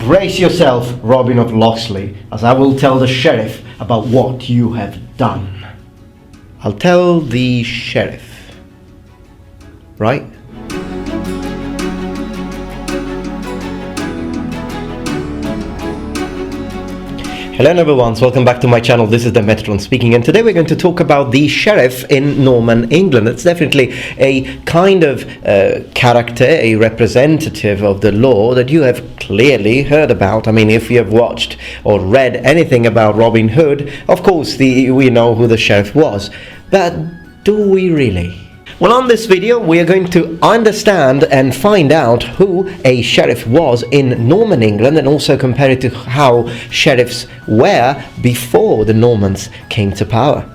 Brace yourself, Robin of Locksley, as I will tell the sheriff about what you have done. I'll tell the sheriff, right? Hello everyone, welcome back to my channel. This is the Metatron speaking, and today we're going to talk about the sheriff in Norman England. It's definitely a kind of character, a representative of the law that you have clearly heard about. I mean, if you have watched or read anything about Robin Hood, of course we know who the sheriff was. But do we really? Well, on this video we are going to understand and find out who a sheriff was in Norman England, and also compare it to how sheriffs were before the Normans came to power.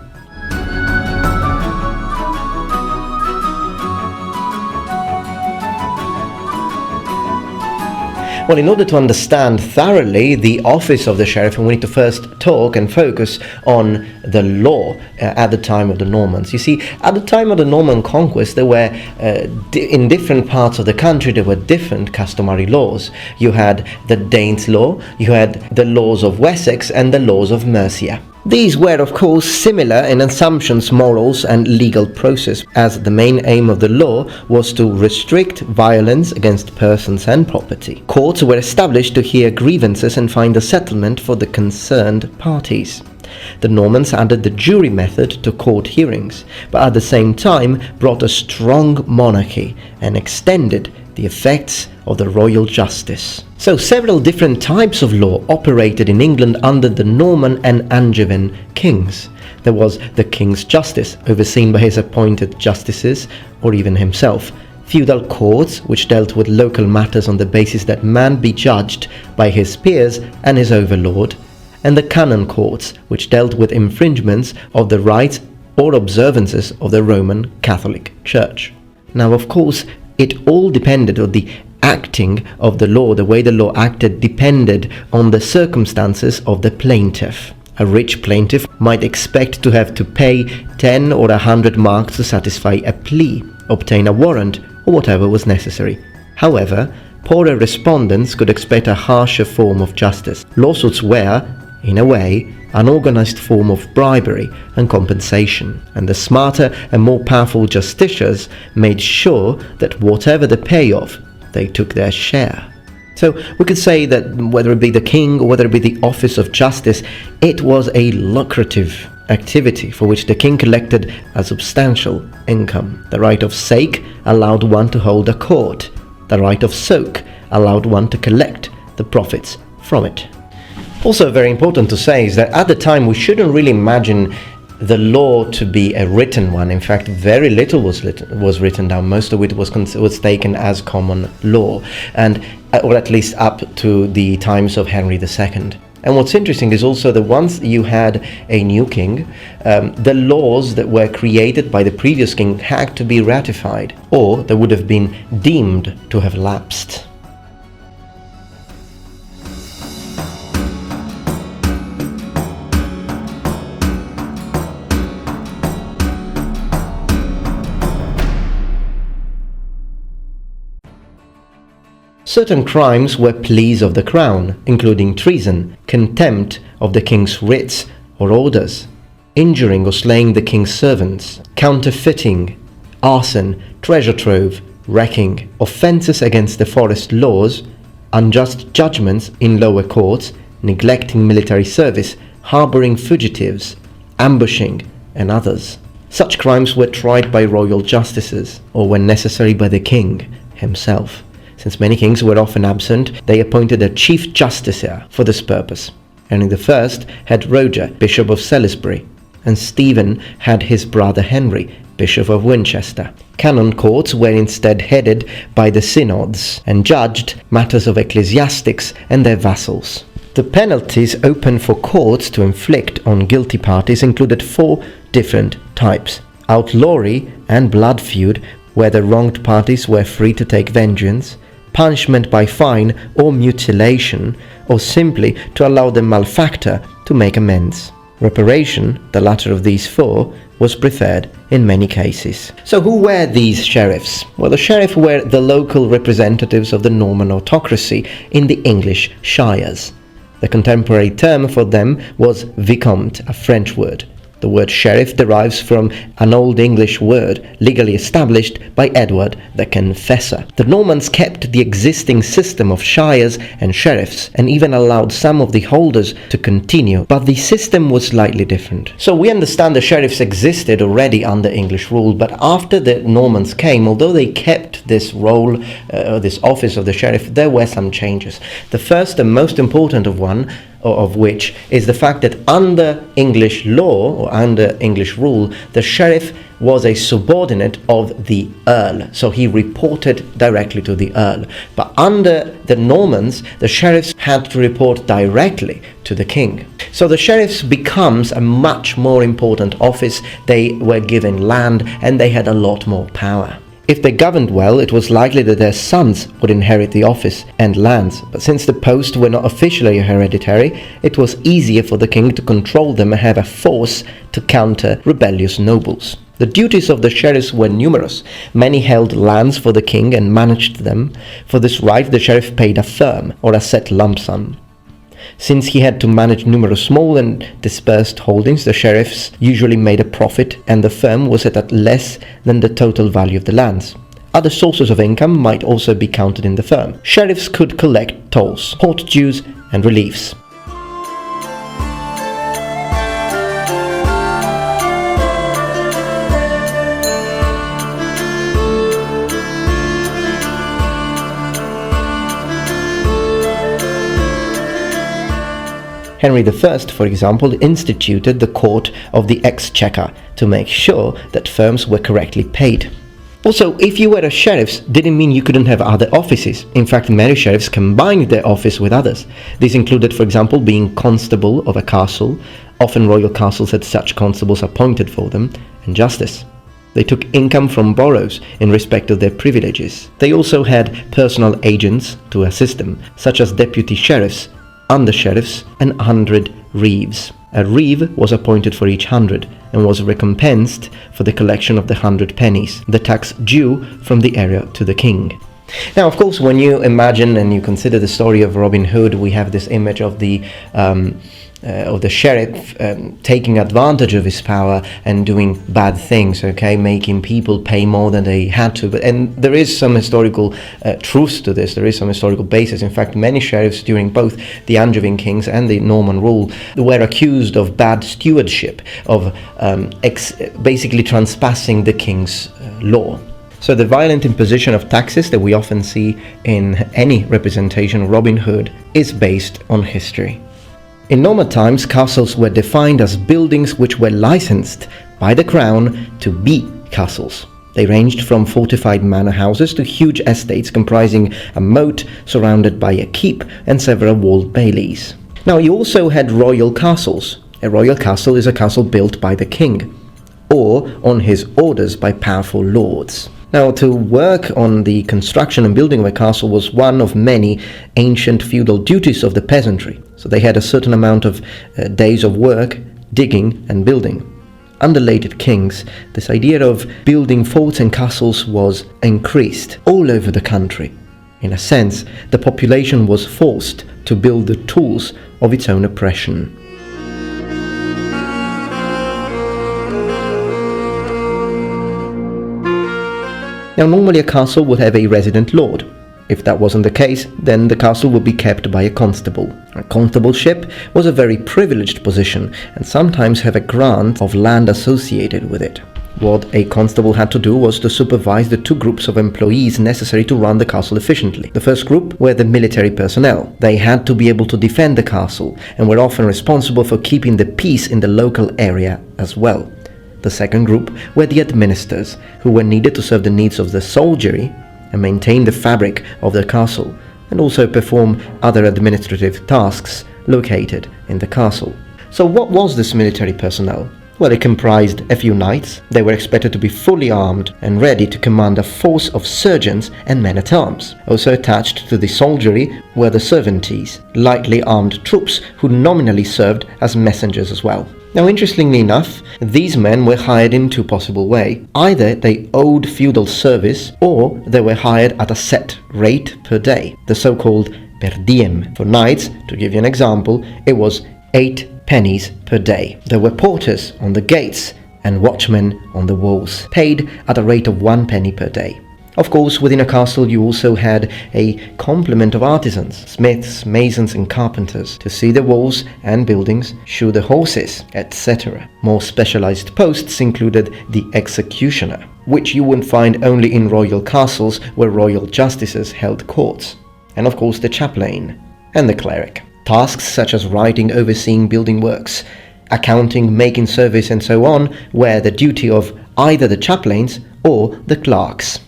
Well, in order to understand thoroughly the office of the sheriff, we need to first talk and focus on the law at the time of the Normans. You see, at the time of the Norman conquest, there were, in different parts of the country, there were different customary laws. You had the Danes law, you had the laws of Wessex, and the laws of Mercia. These were, of course, similar in assumptions, morals, and legal process, as the main aim of the law was to restrict violence against persons and property. Courts were established to hear grievances and find a settlement for the concerned parties. The Normans added the jury method to court hearings, but at the same time brought a strong monarchy and extended the effects of the royal justice. So several different types of law operated in England under the Norman and Angevin kings. There was the king's justice, overseen by his appointed justices, or even himself. Feudal courts, which dealt with local matters on the basis that man be judged by his peers and his overlord. And the canon courts, which dealt with infringements of the rights or observances of the Roman Catholic Church. Now, of course, it all depended on the acting of the law. The way the law acted depended on the circumstances of the plaintiff. A rich plaintiff might expect to have to pay 10 or 100 marks to satisfy a plea, obtain a warrant, or whatever was necessary. However, poorer respondents could expect a harsher form of justice. Lawsuits were, in a way, an organized form of bribery and compensation, and the smarter and more powerful justiciars made sure that whatever the payoff, they took their share. So we could say that whether it be the king or whether it be the office of justice, it was a lucrative activity for which the king collected a substantial income. The right of sake allowed one to hold a court. The right of soke allowed one to collect the profits from it. Also very important to say is that at the time we shouldn't really imagine the law to be a written one. In fact, very little was written down. Most of it was taken as common law, and or at least up to the times of Henry II. And what's interesting is also that once you had a new king, the laws that were created by the previous king had to be ratified, or they would have been deemed to have lapsed. Certain crimes were pleas of the crown, including treason, contempt of the king's writs or orders, injuring or slaying the king's servants, counterfeiting, arson, treasure trove, wrecking, offences against the forest laws, unjust judgments in lower courts, neglecting military service, harbouring fugitives, ambushing, and others. Such crimes were tried by royal justices, or when necessary by the king himself. Since many kings were often absent, they appointed a chief justiciar for this purpose. Henry I had Roger, Bishop of Salisbury, and Stephen had his brother Henry, Bishop of Winchester. Canon courts were instead headed by the synods and judged matters of ecclesiastics and their vassals. The penalties open for courts to inflict on guilty parties included 4 different types: outlawry and blood feud, where the wronged parties were free to take vengeance; punishment by fine or mutilation, or simply to allow the malefactor to make amends. Reparation, the latter of these four, was preferred in many cases. So who were these sheriffs? Well, the sheriff were the local representatives of the Norman autocracy in the English shires. The contemporary term for them was vicomte, a French word. The word sheriff derives from an Old English word legally established by Edward the Confessor. The Normans kept the existing system of shires and sheriffs and even allowed some of the holders to continue, but the system was slightly different. So we understand the sheriffs existed already under English rule, but after the Normans came, although they kept this role, this office of the sheriff, there were some changes. The first and most important of which is the fact that under English law or under English rule, the sheriff was a subordinate of the Earl, so he reported directly to the Earl. But under the Normans, the sheriffs had to report directly to the king. So the sheriffs becomes a much more important office. They were given land and they had a lot more power. If they governed well, it was likely that their sons would inherit the office and lands, but since the posts were not officially hereditary, it was easier for the king to control them and have a force to counter rebellious nobles. The duties of the sheriffs were numerous. Many held lands for the king and managed them. For this right, the sheriff paid a firm or a set lump sum. Since he had to manage numerous small and dispersed holdings, the sheriffs usually made a profit and the firm was set at less than the total value of the lands. Other sources of income might also be counted in the firm. Sheriffs could collect tolls, port dues and reliefs. Henry I, for example, instituted the Court of the Exchequer to make sure that firms were correctly paid. Also, if you were a sheriff, didn't mean you couldn't have other offices. In fact, many sheriffs combined their office with others. This included, for example, being constable of a castle. Often royal castles had such constables appointed for them, and justice. They took income from boroughs in respect of their privileges. They also had personal agents to assist them, such as deputy sheriffs, under-sheriffs and 100 reeves. A reeve was appointed for each 100 and was recompensed for the collection of the 100 pennies, the tax due from the area to the king. Now, of course, when you imagine and you consider the story of Robin Hood, we have this image of the sheriff taking advantage of his power and doing bad things, making people pay more than they had to. And there is some historical truth to this. There is some historical basis. In fact, many sheriffs during both the Angevin kings and the Norman rule were accused of bad stewardship, of basically transpassing the king's law. So the violent imposition of taxes that we often see in any representation of Robin Hood is based on history. In Norman times, castles were defined as buildings which were licensed by the crown to be castles. They ranged from fortified manor houses to huge estates comprising a moat surrounded by a keep and several walled baileys. Now, you also had royal castles. A royal castle is a castle built by the king, or on his orders by powerful lords. Now, to work on the construction and building of a castle was one of many ancient feudal duties of the peasantry. So they had a certain amount of days of work, digging and building. Under later kings, this idea of building forts and castles was increased all over the country. In a sense, the population was forced to build the tools of its own oppression. Now, normally a castle would have a resident lord. If that wasn't the case, then the castle would be kept by a constable. A constableship was a very privileged position and sometimes have a grant of land associated with it. What a constable had to do was to supervise the two groups of employees necessary to run the castle efficiently. The first group were the military personnel. They had to be able to defend the castle and were often responsible for keeping the peace in the local area as well. The second group were the administrators, who were needed to serve the needs of the soldiery and maintain the fabric of the castle, and also perform other administrative tasks located in the castle. So what was this military personnel? Well, it comprised a few knights. They were expected to be fully armed and ready to command a force of sergeants and men-at-arms. Also attached to the soldiery were the servantes, lightly armed troops who nominally served as messengers as well. Now, interestingly enough, these men were hired in two possible ways. Either they owed feudal service, or they were hired at a set rate per day, the so-called per diem. For knights, to give you an example, it was 8 pennies per day. There were porters on the gates and watchmen on the walls, paid at a rate of 1 penny per day. Of course, within a castle you also had a complement of artisans, smiths, masons and carpenters, to see the walls and buildings, shoe the horses, etc. More specialized posts included the executioner, which you would find only in royal castles where royal justices held courts, and of course the chaplain and the cleric. Tasks such as writing, overseeing building works, accounting, making service and so on were the duty of either the chaplains or the clerks.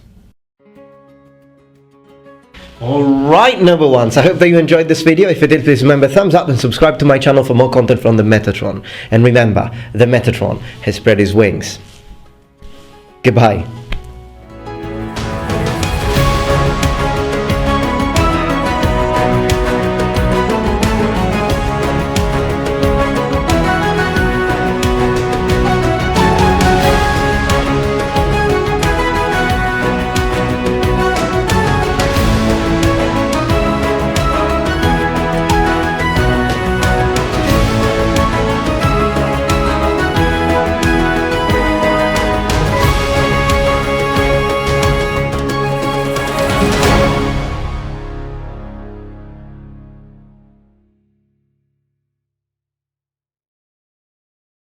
Alright, number ones, I hope that you enjoyed this video. If you did, please remember thumbs up and subscribe to my channel for more content from the Metatron. And remember, the Metatron has spread his wings. Goodbye.